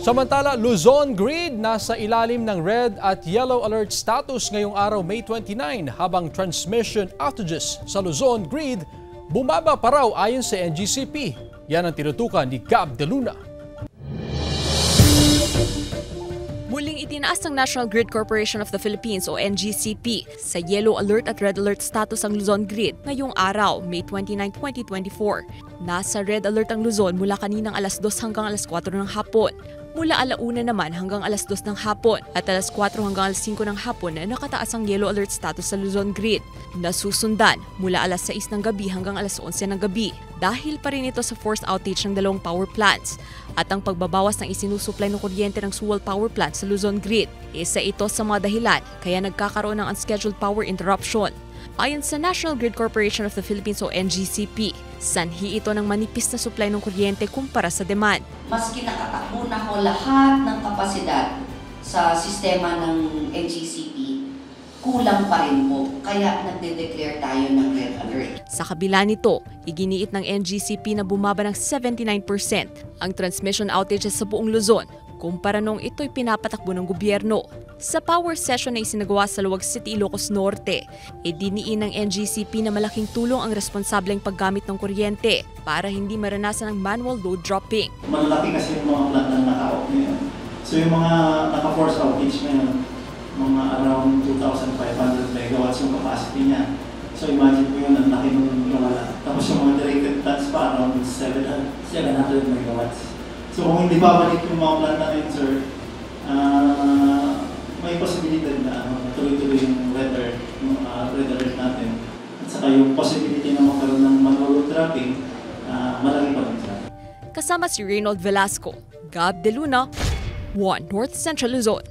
Samantala, Luzon Grid nasa ilalim ng red at yellow alert status ngayong araw May 29 habang transmission outages sa Luzon Grid bumaba pa raw ayon sa NGCP. Yan ang tinutukan ni Gab De Luna. Muling itinaas ng National Grid Corporation of the Philippines o NGCP sa yellow alert at red alert status ang Luzon Grid ngayong araw, May 29, 2024. Nasa red alert ang Luzon mula kaninang alas 2 hanggang alas 4 ng hapon. Mula alauna naman hanggang alas 2 ng hapon at alas 4 hanggang alas 5 ng hapon na nakataas ang yellow alert status sa Luzon Grid. Nasusundan mula alas 6 ng gabi hanggang alas 11 ng gabi dahil pa rin ito sa forced outage ng dalawang power plants at ang pagbabawas ng isinusupply ng kuryente ng Suwal Power Plant sa Luzon Grid. Isa ito sa mga dahilan kaya nagkakaroon ng unscheduled power interruption. Ayon sa National Grid Corporation of the Philippines o NGCP, sanhi ito ng manipis na supply ng kuryente kumpara sa demand. Maski nakatakbo na ho lahat ng kapasidad sa sistema ng NGCP, kulang pa rin po. Kaya nagde-declare tayo ng red alert. Sa kabila nito, iginiit ng NGCP na bumaba ng 79% ang transmission outages sa buong Luzon kumpara noong ito'y pinapatakbo ng gobyerno. Sa power session na isinagawa sa Luwag City, Ilocos Norte, idiniin ng NGCP na malaking tulong ang responsableng paggamit ng kuryente para hindi maranasan ang manual load dropping. Malaki kasi yung mga plant na naka-off ngayon. So yung mga naka-force outage ngayon, mga around 2,500 megawatts yung capacity niya. So imagine mo yun, ang laki nung nawala. Tapos yung mga directed plants pa around 700 megawatts. So kung hindi babalik yung mga plant na yun, sir, may posibilidad na tuloy-tuloy yung red alert natin. At saka yung possibility na magkaroon ng manual dropping, malaki pa rin siya. Kasama si Reynold Velasco, Gab De Luna, 1 North Central Luzon.